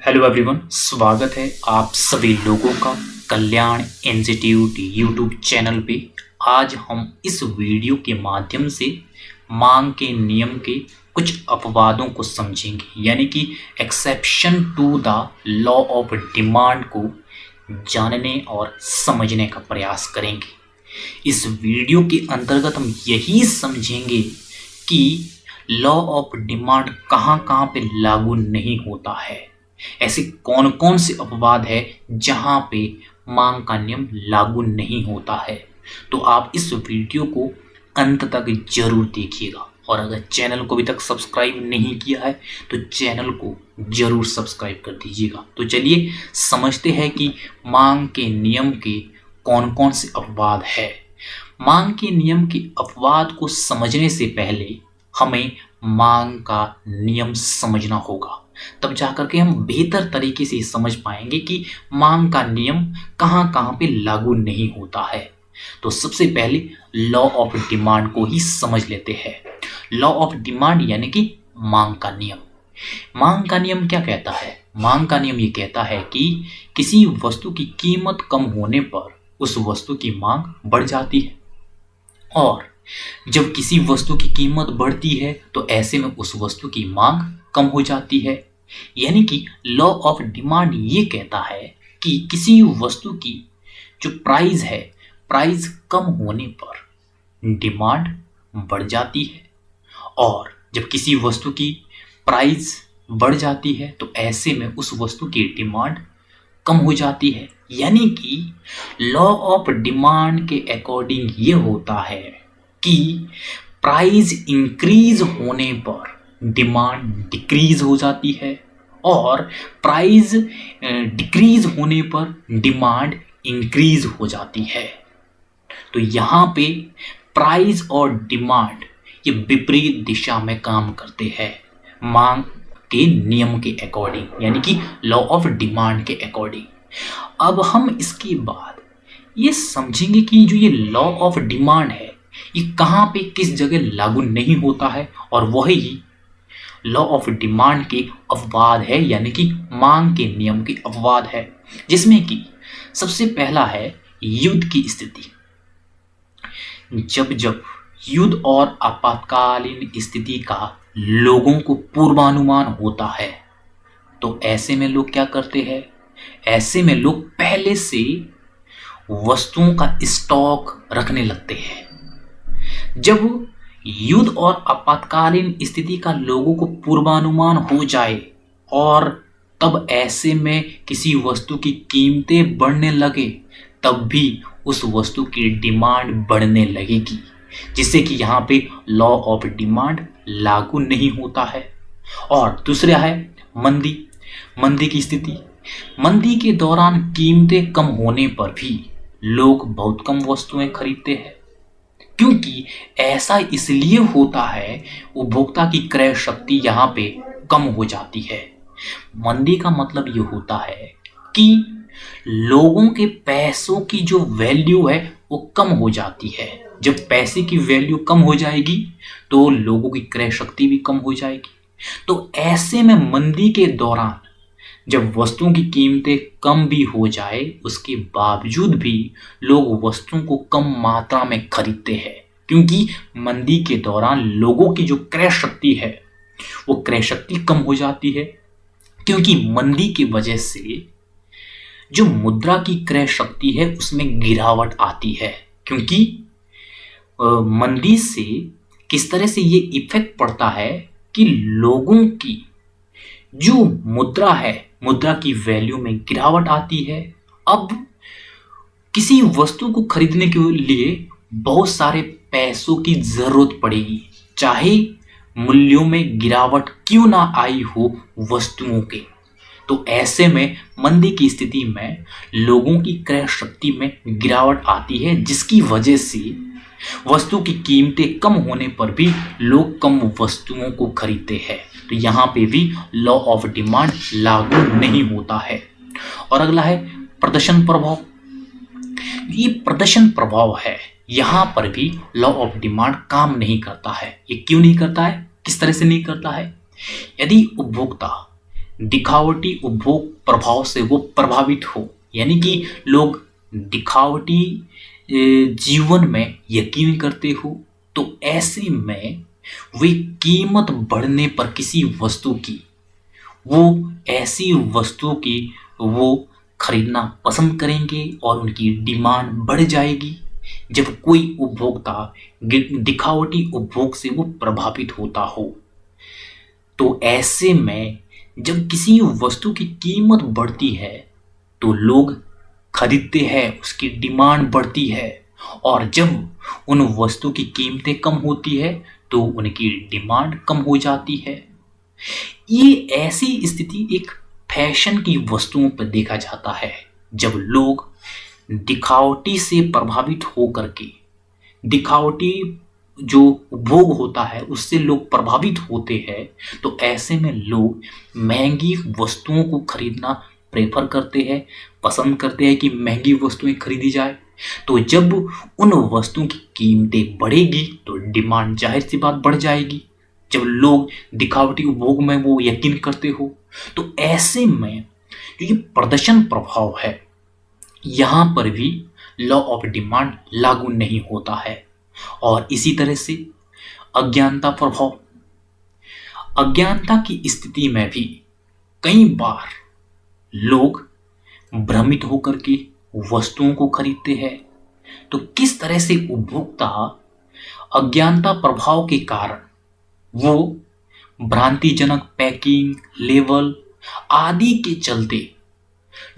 Hello everyone, स्वागत है आप सभी लोगों का कल्याण इंस्टीट्यूट यूट्यूब चैनल पे। आज हम इस वीडियो के माध्यम से मांग के नियम के कुछ अपवादों को समझेंगे, यानी कि exception to the law of demand को जानने और समझने का प्रयास करेंगे। इस वीडियो के अंतर्गत हम यही समझेंगे कि लॉ ऑफ डिमांड कहाँ कहाँ पे लागू नहीं होता है, ऐसे कौन कौन से अपवाद है जहां पे मांग का नियम लागू नहीं होता है। तो आप इस वीडियो को अंत तक जरूर देखिएगा, और अगर चैनल को अभी तक सब्सक्राइब नहीं किया है तो चैनल को जरूर सब्सक्राइब कर दीजिएगा। तो चलिए समझते हैं कि मांग के नियम के कौन कौन से अपवाद है। मांग के नियम के अपवाद को समझने से पहले हमें मांग का नियम समझना होगा, तब जाकर के हम बेहतर तरीके से समझ पाएंगे कि मांग का नियम कहाँ कहाँ पे लागू नहीं होता है। तो सबसे पहले लॉ ऑफ डिमांड को ही समझ लेते हैं। लॉ ऑफ डिमांड यानी कि मांग का नियम। मांग का नियम क्या कहता है? मांग का नियम ये कहता है कि किसी वस्तु की कीमत कम होने पर उस वस्तु की मांग बढ़ जाती है, और जब किसी वस्तु की कीमत बढ़ती है तो ऐसे में उस वस्तु की मांग कम हो जाती है। यानी कि लॉ ऑफ डिमांड ये कहता है कि किसी वस्तु की जो प्राइस है, प्राइस कम होने पर डिमांड बढ़ जाती है, और जब किसी वस्तु की प्राइस बढ़ जाती है तो ऐसे में उस वस्तु की डिमांड कम हो जाती है। यानी कि लॉ ऑफ डिमांड के अकॉर्डिंग ये होता है कि प्राइस इंक्रीज होने पर डिमांड डिक्रीज हो जाती है, और प्राइस डिक्रीज होने पर डिमांड इंक्रीज हो जाती है। तो यहाँ पे प्राइस और डिमांड ये विपरीत दिशा में काम करते हैं मांग के नियम के अकॉर्डिंग, यानी कि लॉ ऑफ डिमांड के अकॉर्डिंग। अब हम इसके बाद ये समझेंगे कि जो ये लॉ ऑफ डिमांड है ये कहाँ पे किस जगह लागू नहीं होता है, और वही लॉ ऑफ डिमांड के अपवाद है, यानी कि मांग के नियम के अपवाद है, जिसमें कि सबसे पहला है युद्ध की स्थिति। जब जब युद्ध और आपातकालीन स्थिति का लोगों को पूर्वानुमान होता है तो ऐसे में लोग क्या करते हैं? ऐसे में लोग पहले से वस्तुओं का स्टॉक रखने लगते हैं। जब युद्ध और आपातकालीन स्थिति का लोगों को पूर्वानुमान हो जाए और तब ऐसे में किसी वस्तु की कीमतें बढ़ने लगे, तब भी उस वस्तु की डिमांड बढ़ने लगेगी, जिससे कि यहाँ पे लॉ ऑफ डिमांड लागू नहीं होता है। और दूसरा है मंदी। मंदी की स्थिति। मंदी के दौरान कीमतें कम होने पर भी लोग बहुत कम वस्तुएं खरीदते हैं, क्योंकि ऐसा इसलिए होता है उपभोक्ता की क्रय शक्ति यहाँ पे कम हो जाती है। मंदी का मतलब ये होता है कि लोगों के पैसों की जो वैल्यू है वो कम हो जाती है। जब पैसे की वैल्यू कम हो जाएगी तो लोगों की क्रय शक्ति भी कम हो जाएगी। तो ऐसे में मंदी के दौरान जब वस्तुओं की कीमतें कम भी हो जाए, उसके बावजूद भी लोग वस्तुओं को कम मात्रा में खरीदते हैं, क्योंकि मंदी के दौरान लोगों की जो क्रय शक्ति है वो क्रय शक्ति कम हो जाती है, क्योंकि मंदी की वजह से जो मुद्रा की क्रय शक्ति है उसमें गिरावट आती है। क्योंकि मंदी से किस तरह से ये इफेक्ट पड़ता है कि लोगों की जो मुद्रा है, मुद्रा की वैल्यू में गिरावट आती है। अब किसी वस्तु को खरीदने के लिए बहुत सारे पैसों की जरूरत पड़ेगी, चाहे मूल्यों में गिरावट क्यों ना आई हो वस्तुओं के। तो ऐसे में मंदी की स्थिति में लोगों की क्रय शक्ति में गिरावट आती है, जिसकी वजह से वस्तु की कीमतें कम होने पर भी लोग कम वस्तुओं को खरीदते हैं। तो यहाँ पे भी लॉ ऑफ डिमांड लागू नहीं होता है। और अगला है प्रदर्शन प्रभाव। ये प्रदर्शन प्रभाव है, यहाँ पर भी लॉ ऑफ डिमांड काम नहीं करता है। ये क्यों नहीं करता है? किस तरह से नहीं करता है? यदि उपभोक्ता दिखावटी उपभोग प्रभाव से वो प्रभावित हो, यानी कि लोग दिखावटी जीवन में यकीन करते हो, तो ऐसे में वे कीमत बढ़ने पर किसी वस्तु की, वो ऐसी वस्तु की वो खरीदना पसंद करेंगे और उनकी डिमांड बढ़ जाएगी। जब कोई उपभोक्ता दिखावटी उपभोग से वो प्रभावित होता हो, तो ऐसे में जब किसी वस्तु की कीमत बढ़ती है तो लोग खरीदते हैं, उसकी डिमांड बढ़ती है, और जब उन वस्तु की कीमतें कम होती है तो उनकी डिमांड कम हो जाती है। ये ऐसी स्थिति एक फैशन की वस्तुओं पर देखा जाता है। जब लोग दिखावटी से प्रभावित होकर के, दिखावटी जो उपभोग होता है उससे लोग प्रभावित होते हैं, तो ऐसे में लोग महंगी वस्तुओं को खरीदना प्रेफर करते हैं, पसंद करते हैं कि महंगी वस्तुएं खरीदी जाए। तो जब उन वस्तुओं की कीमतें बढ़ेगी तो डिमांड जाहिर सी बात बढ़ जाएगी। जब लोग दिखावटी उपभोग में वो यकीन करते हो, तो ऐसे में जो ये प्रदर्शन प्रभाव है, यहाँ पर भी लॉ ऑफ डिमांड लागू नहीं होता है। और इसी तरह से अज्ञानता प्रभाव, अज्ञानता की स्थिति में भी कई बार लोग भ्रमित होकर के वस्तुओं को खरीदते हैं। तो किस तरह से उपभोक्ता अज्ञानता प्रभाव के कारण वो भ्रांतिजनक पैकिंग, लेवल आदि के चलते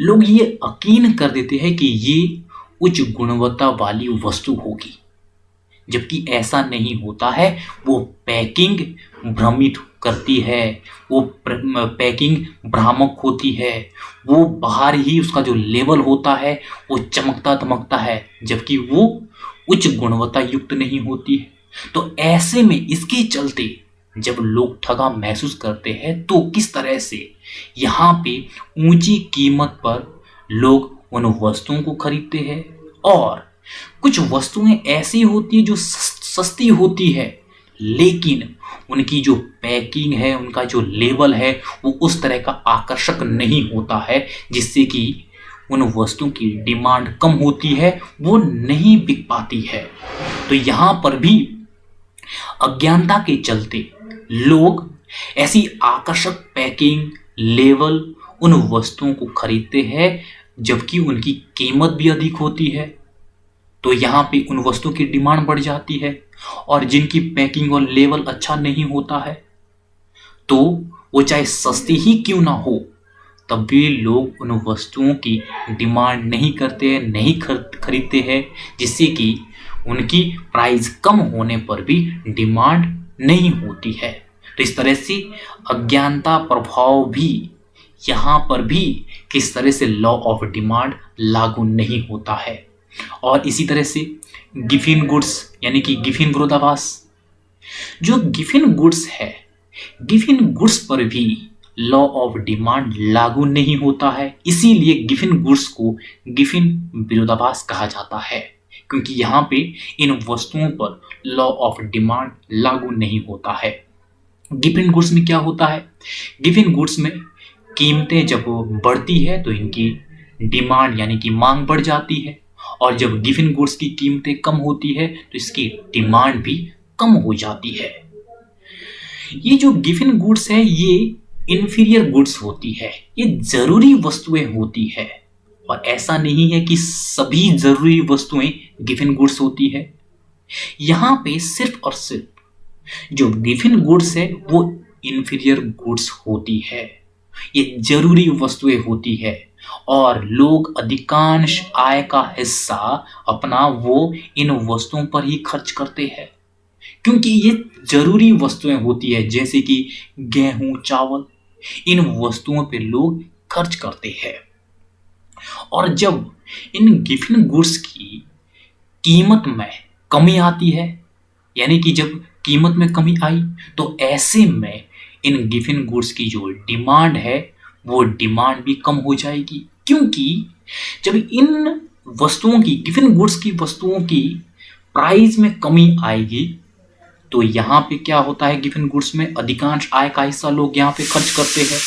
लोग ये यकीन कर देते हैं कि ये उच्च गुणवत्ता वाली वस्तु होगी, जबकि ऐसा नहीं होता है। वो पैकिंग भ्रमित करती है, वो पैकिंग भ्रामक होती है, वो बाहर ही उसका जो लेवल होता है वो चमकता दमकता है, जबकि वो उच्च गुणवत्ता युक्त नहीं होती है। तो ऐसे में इसके चलते जब लोग ठगा महसूस करते हैं, तो किस तरह से यहाँ पे ऊंची कीमत पर लोग उन वस्तुओं को खरीदते हैं। और कुछ वस्तुएं ऐसी होती है जो सस्ती होती है, लेकिन उनकी जो पैकिंग है, उनका जो लेवल है, वो उस तरह का आकर्षक नहीं होता है, जिससे कि उन वस्तुओं की डिमांड कम होती है, वो नहीं बिक पाती है। तो यहाँ पर भी अज्ञानता के चलते लोग ऐसी आकर्षक पैकिंग, लेवल उन वस्तुओं को खरीदते हैं, जबकि उनकी कीमत भी अधिक होती है। तो यहाँ पे उन वस्तुओं की डिमांड बढ़ जाती है, और जिनकी पैकिंग और लेवल अच्छा नहीं होता है, तो वो चाहे सस्ती ही क्यों ना हो, तब भी लोग उन वस्तुओं की डिमांड नहीं करते हैं, नहीं खरीदते हैं, जिससे कि उनकी प्राइस कम होने पर भी डिमांड नहीं होती है। तो इस तरह से अज्ञानता प्रभाव भी यहाँ पर भी किस तरह से लॉ ऑफ डिमांड लागू नहीं होता है। और इसी तरह से गिफिन गुड्स यानी कि गिफिन विरोधाभास, जो गिफिन गुड्स है, गिफिन गुड्स पर भी लॉ ऑफ डिमांड लागू नहीं होता है। इसीलिए गिफिन गुड्स को गिफिन विरोधाभास कहा जाता है, क्योंकि यहाँ पे इन वस्तुओं पर लॉ ऑफ डिमांड लागू नहीं होता है। गिफिन गुड्स में क्या होता है? गिफिन गुड्स में कीमतें जब बढ़ती है तो इनकी डिमांड यानी कि मांग बढ़ जाती है, और जब गिफिन गुड्स की कीमतें कम होती है तो इसकी डिमांड भी कम हो जाती है। ये जो गिफिन गुड्स है ये इंफीरियर गुड्स होती है, ये जरूरी वस्तुएं होती है, और ऐसा नहीं है कि सभी जरूरी वस्तुएं गिफिन गुड्स होती है। यहाँ पे सिर्फ और सिर्फ जो गिफिन गुड्स है वो इंफीरियर गुड्स होती है, ये जरूरी वस्तुएं होती है, और लोग अधिकांश आय का हिस्सा अपना वो इन वस्तुओं पर ही खर्च करते हैं, क्योंकि ये जरूरी वस्तुएं होती है, जैसे कि गेहूं, चावल, इन वस्तुओं पे लोग खर्च करते हैं। और जब इन गिफिन गुड्स की कीमत में कमी आती है, यानी कि जब कीमत में कमी आई, तो ऐसे में इन गिफिन गुड्स की जो डिमांड है वो डिमांड भी कम हो जाएगी, क्योंकि जब इन वस्तुओं की, गिफिन गुड्स की वस्तुओं की प्राइस में कमी आएगी, तो यहाँ पे क्या होता है, गिफिन गुड्स में अधिकांश आय का हिस्सा लोग यहाँ पे खर्च करते हैं।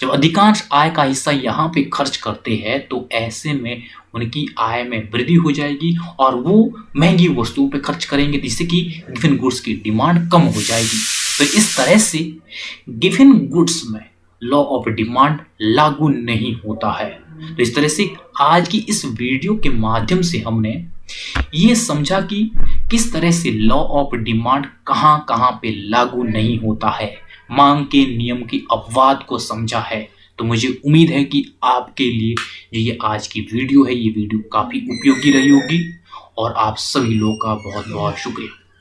जब अधिकांश आय का हिस्सा यहाँ पे खर्च करते हैं तो ऐसे में उनकी आय में वृद्धि हो जाएगी और वो महंगी वस्तुओं पे खर्च करेंगे, जिससे कि गिवन गुड्स की डिमांड कम हो जाएगी। तो इस तरह से गिवन गुड्स में लॉ ऑफ डिमांड लागू नहीं होता है। तो इस तरह से आज की इस वीडियो के माध्यम से हमने ये समझा कि किस तरह से लॉ ऑफ डिमांड कहां कहां पे लागू नहीं होता है, मांग के नियम के अपवाद को समझा है। तो मुझे उम्मीद है कि आपके लिए जो ये आज की वीडियो है, ये वीडियो काफी उपयोगी रही होगी और आप सभी लोगों का बहुत बहुत शुक्रिया।